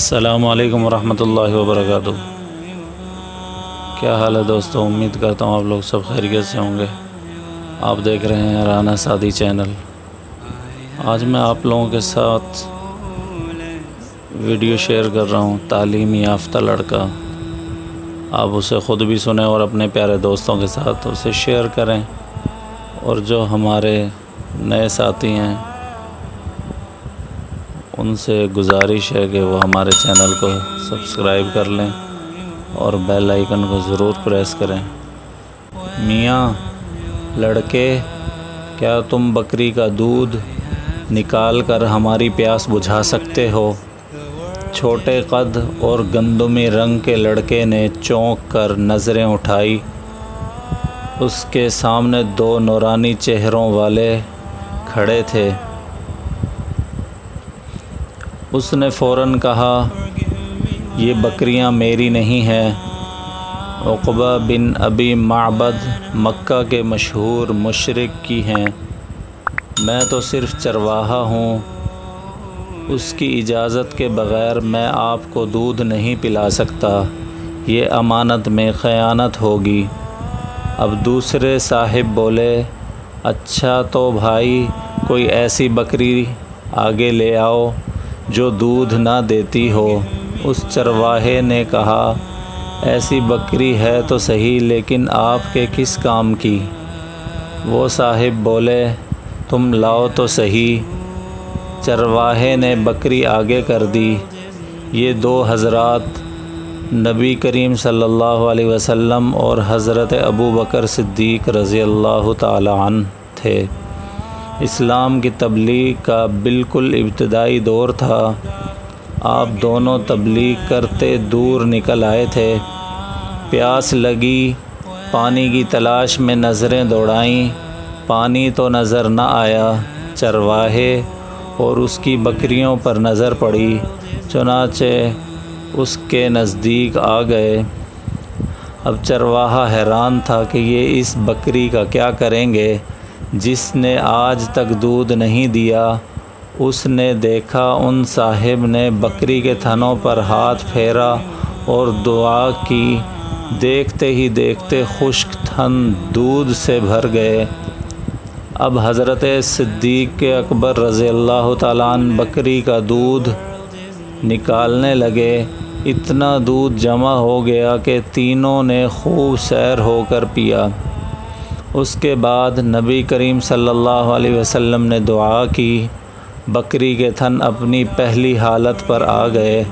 السلام علیکم ورحمۃ اللہ وبرکاتہ۔ کیا حال ہے دوستو؟ امید کرتا ہوں آپ لوگ سب خیریت سے ہوں گے۔ آپ دیکھ رہے ہیں رانا سعدی چینل۔ آج میں آپ لوگوں کے ساتھ ویڈیو شیئر کر رہا ہوں، تعلیم یافتہ لڑکا۔ آپ اسے خود بھی سنیں اور اپنے پیارے دوستوں کے ساتھ اسے شیئر کریں، اور جو ہمارے نئے ساتھی ہیں ان سے گزارش ہے کہ وہ ہمارے چینل کو سبسکرائب کر لیں اور بیل آئیکن کو ضرور پریس کریں۔ میاں لڑکے، کیا تم بکری کا دودھ نکال کر ہماری پیاس بجھا سکتے ہو؟ چھوٹے قد اور گندمی رنگ کے لڑکے نے چونک کر نظریں اٹھائی۔ اس کے سامنے دو نورانی چہروں والے کھڑے تھے۔ اس نے فوراً کہا، یہ بکریاں میری نہیں ہیں، عقبہ بن ابی معبد مکہ کے مشہور مشرک کی ہیں، میں تو صرف چرواہا ہوں، اس کی اجازت کے بغیر میں آپ کو دودھ نہیں پلا سکتا، یہ امانت میں خیانت ہوگی۔ اب دوسرے صاحب بولے، اچھا تو بھائی کوئی ایسی بکری آگے لے آؤ جو دودھ نہ دیتی ہو۔ اس چرواہے نے کہا، ایسی بکری ہے تو صحیح، لیکن آپ کے کس کام کی؟ وہ صاحب بولے، تم لاؤ تو صحیح۔ چرواہے نے بکری آگے کر دی۔ یہ دو حضرات نبی کریم صلی اللہ علیہ وسلم اور حضرت ابو بکر صدیق رضی اللہ تعالی عنہ تھے۔ اسلام کی تبلیغ کا بالکل ابتدائی دور تھا۔ آپ دونوں تبلیغ کرتے دور نکل آئے تھے۔ پیاس لگی، پانی کی تلاش میں نظریں دوڑائیں، پانی تو نظر نہ آیا۔ چرواہے اور اس کی بکریوں پر نظر پڑی، چنانچہ اس کے نزدیک آ گئے۔ اب چرواہا حیران تھا کہ یہ اس بکری کا کیا کریں گے جس نے آج تک دودھ نہیں دیا۔ اس نے دیکھا ان صاحب نے بکری کے تھنوں پر ہاتھ پھیرا اور دعا کی، دیکھتے ہی دیکھتے خشک تھن دودھ سے بھر گئے۔ اب حضرت صدیق اکبر رضی اللہ تعالیٰ عنہ بکری کا دودھ نکالنے لگے۔ اتنا دودھ جمع ہو گیا کہ تینوں نے خوب سیر ہو کر پیا۔ اس کے بعد نبی کریم صلی اللہ علیہ وسلم نے دعا کی، بکری کے تھن اپنی پہلی حالت پر آ گئے۔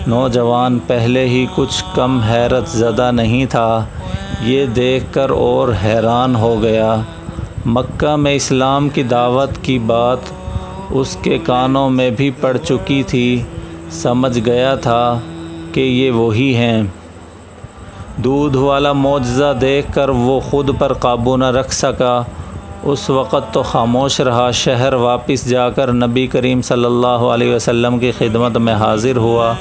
نوجوان پہلے ہی کچھ کم حیرت زدہ نہیں تھا، یہ دیکھ کر اور حیران ہو گیا۔ مکہ میں اسلام کی دعوت کی بات اس کے کانوں میں بھی پڑ چکی تھی، سمجھ گیا تھا کہ یہ وہی ہیں۔ دودھ والا معجزہ دیکھ کر وہ خود پر قابو نہ رکھ سکا۔ اس وقت تو خاموش رہا، شہر واپس جا کر نبی کریم صلی اللہ علیہ وسلم کی خدمت میں حاضر ہوا۔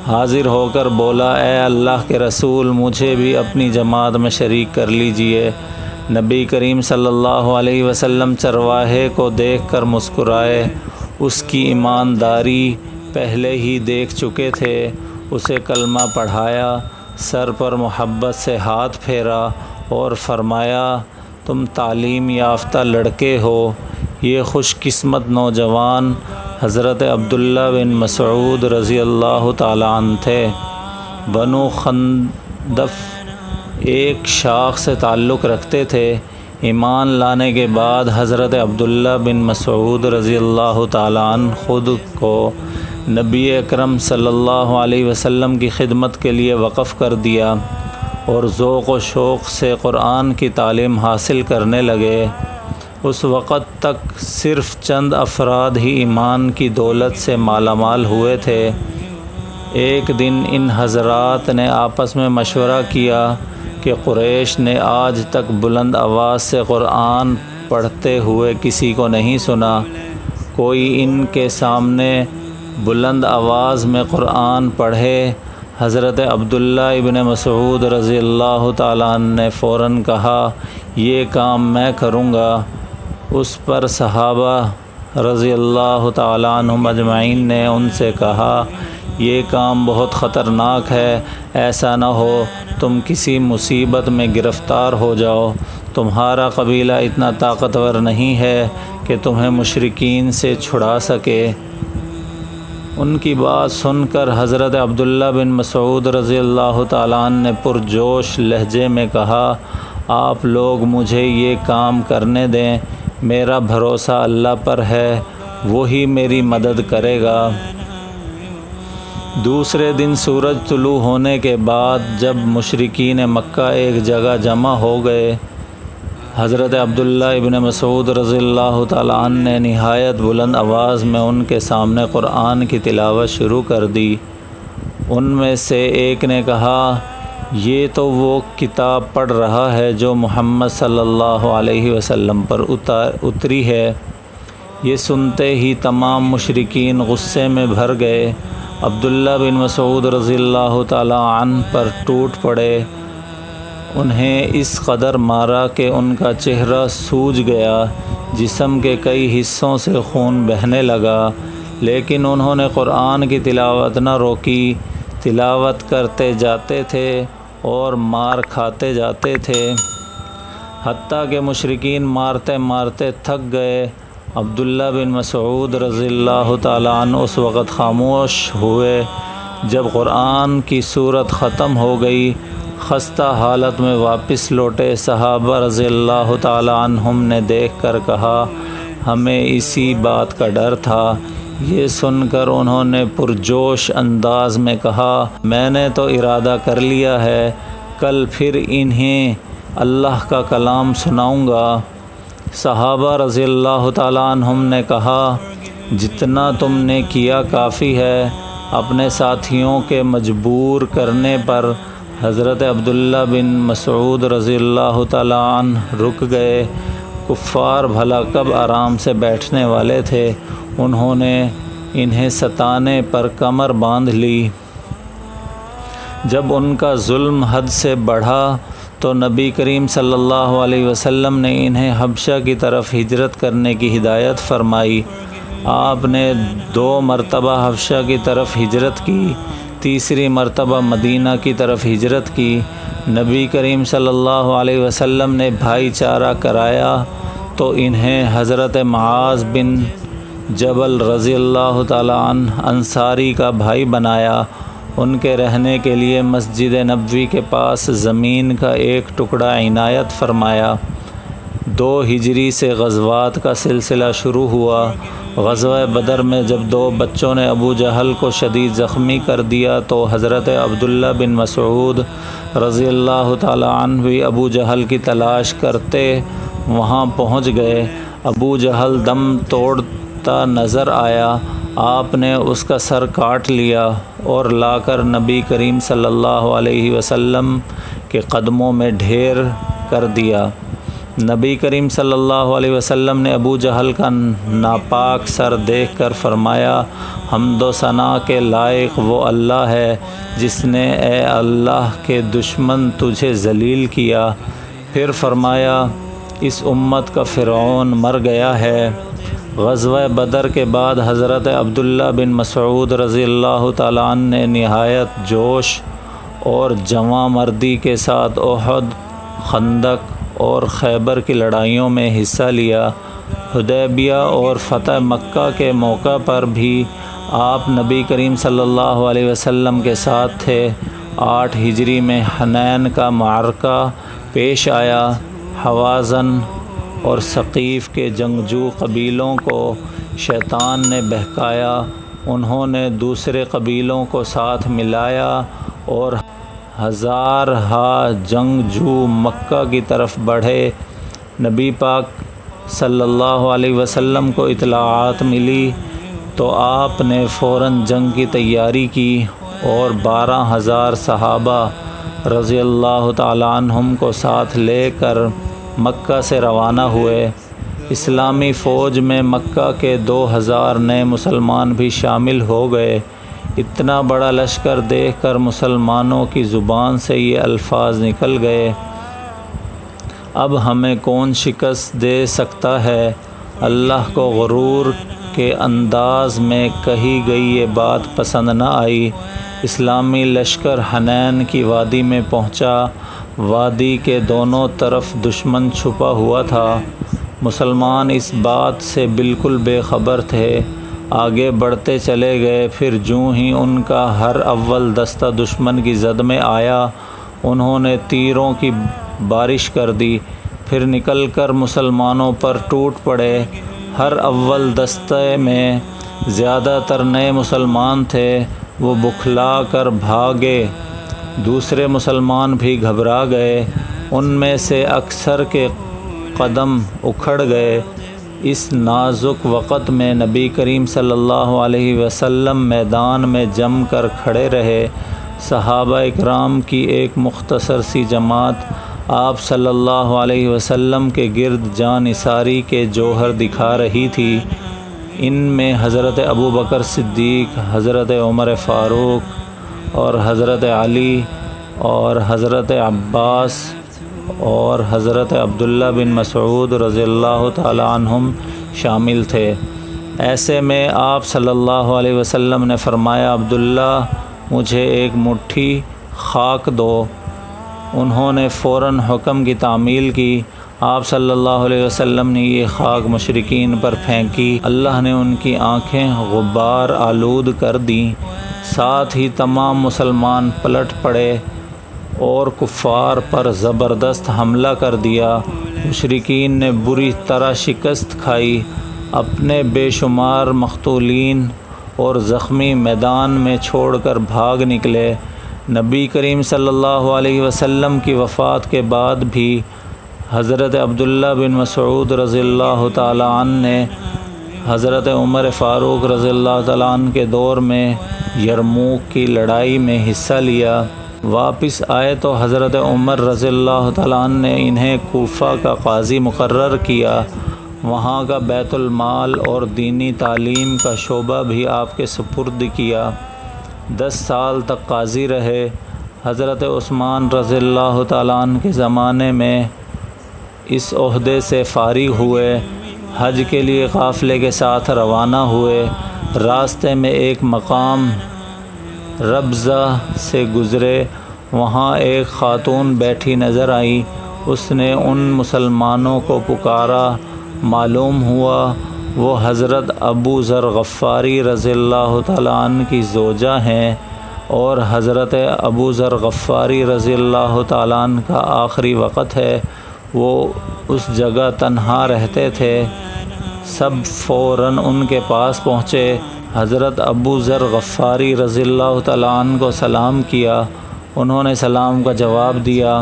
حاضر ہو کر بولا، اے اللہ کے رسول، مجھے بھی اپنی جماعت میں شریک کر لیجئے۔ نبی کریم صلی اللہ علیہ وسلم چرواہے کو دیکھ کر مسکرائے۔ اس کی ایمانداری پہلے ہی دیکھ چکے تھے۔ اسے کلمہ پڑھایا، سر پر محبت سے ہاتھ پھیرا اور فرمایا، تم تعلیم یافتہ لڑکے ہو۔ یہ خوش قسمت نوجوان حضرت عبداللہ بن مسعود رضی اللہ تعالیٰ عنہ تھے۔ بنو خندف ایک شاخ سے تعلق رکھتے تھے۔ ایمان لانے کے بعد حضرت عبداللہ بن مسعود رضی اللہ تعالیٰ عنہ خود کو نبی اکرم صلی اللہ علیہ وسلم کی خدمت کے لیے وقف کر دیا اور ذوق و شوق سے قرآن کی تعلیم حاصل کرنے لگے۔ اس وقت تک صرف چند افراد ہی ایمان کی دولت سے مالا مال ہوئے تھے۔ ایک دن ان حضرات نے آپس میں مشورہ کیا کہ قریش نے آج تک بلند آواز سے قرآن پڑھتے ہوئے کسی کو نہیں سنا، کوئی ان کے سامنے بلند آواز میں قرآن پڑھے۔ حضرت عبداللہ ابن مسعود رضی اللہ تعالیٰ عنہ نے فوراً کہا، یہ کام میں کروں گا۔ اس پر صحابہ رضی اللہ تعالیٰ عنہم اجمعین نے ان سے کہا، یہ کام بہت خطرناک ہے، ایسا نہ ہو تم کسی مصیبت میں گرفتار ہو جاؤ۔ تمہارا قبیلہ اتنا طاقتور نہیں ہے کہ تمہیں مشرکین سے چھڑا سکے۔ ان کی بات سن کر حضرت عبداللہ بن مسعود رضی اللہ تعالیٰ عنہ نے پرجوش لہجے میں کہا، آپ لوگ مجھے یہ کام کرنے دیں، میرا بھروسہ اللہ پر ہے، وہی میری مدد کرے گا۔ دوسرے دن سورج طلوع ہونے کے بعد جب مشرکین مکہ ایک جگہ جمع ہو گئے، حضرت عبداللہ ابن مسعود رضی اللہ تعالیٰ عنہ نے نہایت بلند آواز میں ان کے سامنے قرآن کی تلاوت شروع کر دی۔ ان میں سے ایک نے کہا، یہ تو وہ کتاب پڑھ رہا ہے جو محمد صلی اللہ علیہ وسلم پر اتری ہے۔ یہ سنتے ہی تمام مشرکین غصے میں بھر گئے، عبداللہ بن مسعود رضی اللہ تعالیٰ عنہ پر ٹوٹ پڑے، انہیں اس قدر مارا کہ ان کا چہرہ سوج گیا، جسم کے کئی حصوں سے خون بہنے لگا، لیکن انہوں نے قرآن کی تلاوت نہ روکی، تلاوت کرتے جاتے تھے اور مار کھاتے جاتے تھے، حتیٰ کہ مشرکین مارتے مارتے تھک گئے۔ عبداللہ بن مسعود رضی اللہ تعالیٰ عنہ اس وقت خاموش ہوئے جب قرآن کی صورت ختم ہو گئی، خستہ حالت میں واپس لوٹے۔ صحابہ رضی اللہ تعالیٰ عنہم نے دیکھ کر کہا، ہمیں اسی بات کا ڈر تھا۔ یہ سن کر انہوں نے پرجوش انداز میں کہا، میں نے تو ارادہ کر لیا ہے، کل پھر انہیں اللہ کا کلام سناؤں گا۔ صحابہ رضی اللہ تعالیٰ عنہم نے کہا، جتنا تم نے کیا کافی ہے۔ اپنے ساتھیوں کے مجبور کرنے پر حضرت عبداللہ بن مسعود رضی اللہ تعالیٰ عنہ رک گئے۔ کفار بھلا کب آرام سے بیٹھنے والے تھے، انہوں نے انہیں ستانے پر کمر باندھ لی۔ جب ان کا ظلم حد سے بڑھا تو نبی کریم صلی اللہ علیہ وسلم نے انہیں حبشہ کی طرف ہجرت کرنے کی ہدایت فرمائی۔ آپ نے 2 مرتبہ حبشہ کی طرف ہجرت کی، تیسری مرتبہ مدینہ کی طرف ہجرت کی۔ نبی کریم صلی اللہ علیہ وسلم نے بھائی چارہ کرایا تو انہیں حضرت معاذ بن جبل رضی اللہ تعالیٰ عنہ انصاری کا بھائی بنایا۔ ان کے رہنے کے لیے مسجد نبوی کے پاس زمین کا ایک ٹکڑا عنایت فرمایا۔ 2 ہجری سے غزوات کا سلسلہ شروع ہوا۔ غزوہ بدر میں جب 2 بچوں نے ابو جہل کو شدید زخمی کر دیا تو حضرت عبداللہ بن مسعود رضی اللہ تعالیٰ عنہ بھی ابو جہل کی تلاش کرتے وہاں پہنچ گئے۔ ابو جہل دم توڑتا نظر آیا، آپ نے اس کا سر کاٹ لیا اور لا کر نبی کریم صلی اللہ علیہ وسلم کے قدموں میں ڈھیر کر دیا۔ نبی کریم صلی اللہ علیہ وسلم نے ابو جہل کا ناپاک سر دیکھ کر فرمایا، حمد و ثنا کے لائق وہ اللہ ہے جس نے اے اللہ کے دشمن تجھے ذلیل کیا۔ پھر فرمایا، اس امت کا فرعون مر گیا ہے۔ غزوہ بدر کے بعد حضرت عبداللہ بن مسعود رضی اللہ تعالیٰ عنہ نے نہایت جوش اور جواں مردی کے ساتھ احد، خندق اور خیبر کی لڑائیوں میں حصہ لیا۔ حدیبیہ اور فتح مکہ کے موقع پر بھی آپ نبی کریم صلی اللہ علیہ وسلم کے ساتھ تھے۔ 8 ہجری میں حنین کا معرکہ پیش آیا۔ حوازن اور ثقیف کے جنگجو قبیلوں کو شیطان نے بہکایا، انہوں نے دوسرے قبیلوں کو ساتھ ملایا اور ہزارہا جنگجو مکہ کی طرف بڑھے۔ نبی پاک صلی اللہ علیہ وسلم کو اطلاعات ملی تو آپ نے فوراً جنگ کی تیاری کی اور 12,000 صحابہ رضی اللہ تعالیٰ عنہم کو ساتھ لے کر مکہ سے روانہ ہوئے۔ اسلامی فوج میں مکہ کے 2,000 نئے مسلمان بھی شامل ہو گئے۔ اتنا بڑا لشکر دیکھ کر مسلمانوں کی زبان سے یہ الفاظ نکل گئے، اب ہمیں کون شکست دے سکتا ہے؟ اللہ کو غرور کے انداز میں کہی گئی یہ بات پسند نہ آئی۔ اسلامی لشکر حنین کی وادی میں پہنچا۔ وادی کے دونوں طرف دشمن چھپا ہوا تھا۔ مسلمان اس بات سے بالکل بے خبر تھے۔ آگے بڑھتے چلے گئے۔ پھر جوں ہی ان کا ہر اول دستہ دشمن کی زد میں آیا، انہوں نے تیروں کی بارش کر دی، پھر نکل کر مسلمانوں پر ٹوٹ پڑے۔ ہر اول دستے میں زیادہ تر نئے مسلمان تھے، وہ بکھلا کر بھاگے۔ دوسرے مسلمان بھی گھبرا گئے، ان میں سے اکثر کے قدم اکھڑ گئے۔ اس نازک وقت میں نبی کریم صلی اللہ علیہ وسلم میدان میں جم کر کھڑے رہے۔ صحابہ اکرام کی ایک مختصر سی جماعت آپ صلی اللہ علیہ وسلم کے گرد جاں نثاری کے جوہر دکھا رہی تھی۔ ان میں حضرت ابو بکر صدیق، حضرت عمر فاروق اور حضرت علی اور حضرت عباس اور حضرت عبداللہ بن مسعود رضی اللہ تعالی عنہم شامل تھے۔ ایسے میں آپ صلی اللہ علیہ وسلم نے فرمایا، عبداللہ مجھے ایک مٹھی خاک دو۔ انہوں نے فوراً حکم کی تعمیل کی۔ آپ صلی اللہ علیہ وسلم نے یہ خاک مشرکین پر پھینکی۔ اللہ نے ان کی آنکھیں غبار آلود کر دیں، ساتھ ہی تمام مسلمان پلٹ پڑے اور کفار پر زبردست حملہ کر دیا۔ مشرکین نے بری طرح شکست کھائی، اپنے بے شمار مقتولین اور زخمی میدان میں چھوڑ کر بھاگ نکلے۔ نبی کریم صلی اللہ علیہ وسلم کی وفات کے بعد بھی حضرت عبداللہ بن مسعود رضی اللہ تعالیٰ عنہ نے حضرت عمر فاروق رضی اللہ تعالیٰ عنہ کے دور میں یرموک کی لڑائی میں حصہ لیا۔ واپس آئے تو حضرت عمر رضی اللہ تعالیٰ عنہ نے انہیں کوفہ کا قاضی مقرر کیا۔ وہاں کا بیت المال اور دینی تعلیم کا شعبہ بھی آپ کے سپرد کیا۔ 10 سال تک قاضی رہے۔ حضرت عثمان رضی اللہ تعالیٰ عنہ کے زمانے میں اس عہدے سے فارغ ہوئے۔ حج کے لیے قافلے کے ساتھ روانہ ہوئے۔ راستے میں ایک مقام ربضہ سے گزرے، وہاں ایک خاتون بیٹھی نظر آئی۔ اس نے ان مسلمانوں کو پکارا، معلوم ہوا وہ حضرت ابو ذر غفاری رضی اللہ تعالیٰ عنہ کی زوجہ ہیں، اور حضرت ابو ذر غفاری رضی اللہ تعالیٰ عنہ کا آخری وقت ہے۔ وہ اس جگہ تنہا رہتے تھے۔ سب فوراً ان کے پاس پہنچے۔ حضرت ابو ذر غفاری رضی اللہ تعالیٰ عنہ کو سلام کیا۔ انہوں نے سلام کا جواب دیا،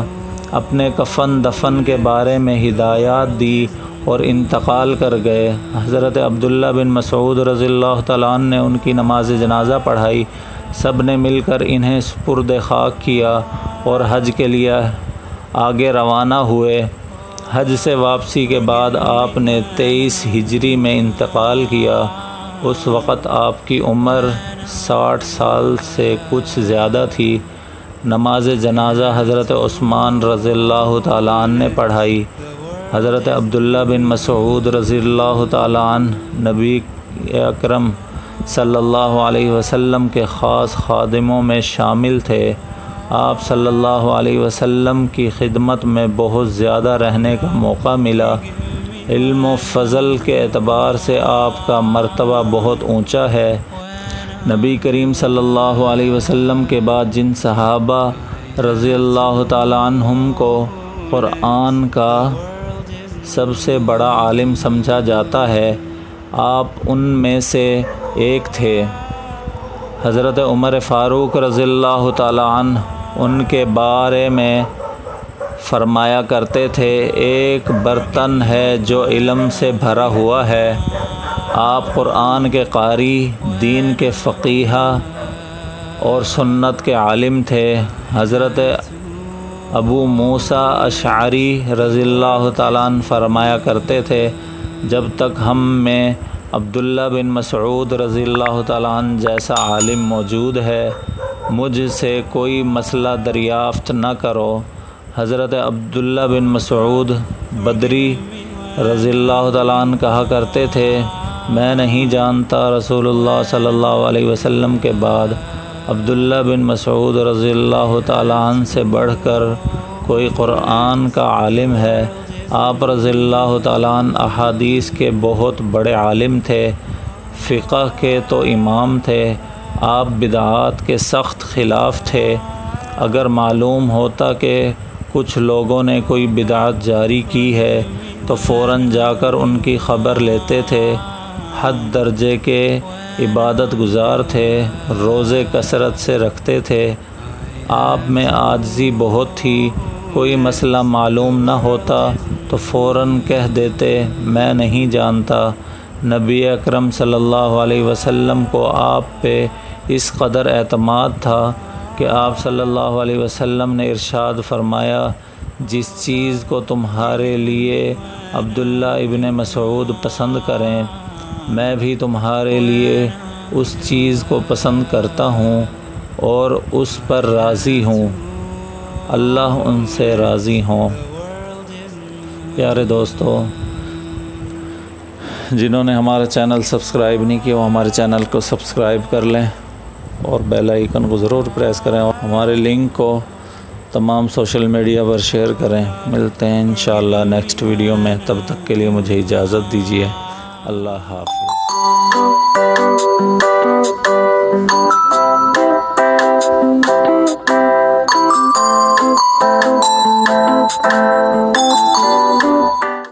اپنے کفن دفن کے بارے میں ہدایات دی اور انتقال کر گئے۔ حضرت عبداللہ بن مسعود رضی اللہ تعالیٰ عنہ نے ان کی نماز جنازہ پڑھائی۔ سب نے مل کر انہیں سپرد خاک کیا اور حج کے لیے آگے روانہ ہوئے۔ حج سے واپسی کے بعد آپ نے 23 ہجری میں انتقال کیا۔ اس وقت آپ کی عمر 60 سال سے کچھ زیادہ تھی۔ نماز جنازہ حضرت عثمان رضی اللہ تعالیٰ عنہ نے پڑھائی۔ حضرت عبداللہ بن مسعود رضی اللہ تعالیٰ عنہ نبی اکرم صلی اللہ علیہ وسلم کے خاص خادموں میں شامل تھے۔ آپ صلی اللہ علیہ وسلم کی خدمت میں بہت زیادہ رہنے کا موقع ملا۔ علم و فضل کے اعتبار سے آپ کا مرتبہ بہت اونچا ہے۔ نبی کریم صلی اللہ علیہ وسلم کے بعد جن صحابہ رضی اللہ تعالیٰ عنہم کو قرآن کا سب سے بڑا عالم سمجھا جاتا ہے، آپ ان میں سے ایک تھے۔ حضرت عمر فاروق رضی اللہ تعالیٰ عنہ ان کے بارے میں فرمایا کرتے تھے، ایک برتن ہے جو علم سے بھرا ہوا ہے۔ آپ قرآن کے قاری، دین کے فقیہ اور سنت کے عالم تھے۔ حضرت ابو موسیٰ اشعری رضی اللہ تعالیٰ عنہ فرمایا کرتے تھے، جب تک ہم میں عبداللہ بن مسعود رضی اللہ تعالیٰ عنہ جیسا عالم موجود ہے، مجھ سے کوئی مسئلہ دریافت نہ کرو۔ حضرت عبداللہ بن مسعود بدری رضی اللہ تعالیٰ عنہ کہا کرتے تھے، میں نہیں جانتا رسول اللہ صلی اللہ علیہ وسلم کے بعد عبداللہ بن مسعود رضی اللہ تعالیٰ عنہ سے بڑھ کر کوئی قرآن کا عالم ہے۔ آپ رضی اللہ تعالیٰ عنہ احادیث کے بہت بڑے عالم تھے، فقہ کے تو امام تھے۔ آپ بدعات کے سخت خلاف تھے۔ اگر معلوم ہوتا کہ کچھ لوگوں نے کوئی بدعت جاری کی ہے تو فوراً جا کر ان کی خبر لیتے تھے۔ حد درجے کے عبادت گزار تھے، روزے کثرت سے رکھتے تھے۔ آپ میں عاجزی بہت تھی، کوئی مسئلہ معلوم نہ ہوتا تو فوراً کہہ دیتے میں نہیں جانتا۔ نبی اکرم صلی اللہ علیہ وسلم کو آپ پہ اس قدر اعتماد تھا کہ آپ صلی اللہ علیہ وسلم نے ارشاد فرمایا، جس چیز کو تمہارے لیے عبداللہ ابن مسعود پسند کریں، میں بھی تمہارے لیے اس چیز کو پسند کرتا ہوں اور اس پر راضی ہوں، اللہ ان سے راضی ہوں۔ پیارے دوستو، جنہوں نے ہمارا چینل سبسکرائب نہیں کیا وہ ہمارے چینل کو سبسکرائب کر لیں اور بیل آئیکن کو ضرور پریس کریں اور ہمارے لنک کو تمام سوشل میڈیا پر شیئر کریں۔ ملتے ہیں انشاءاللہ نیکسٹ ویڈیو میں، تب تک کے لیے مجھے اجازت دیجیے۔ اللہ حافظ۔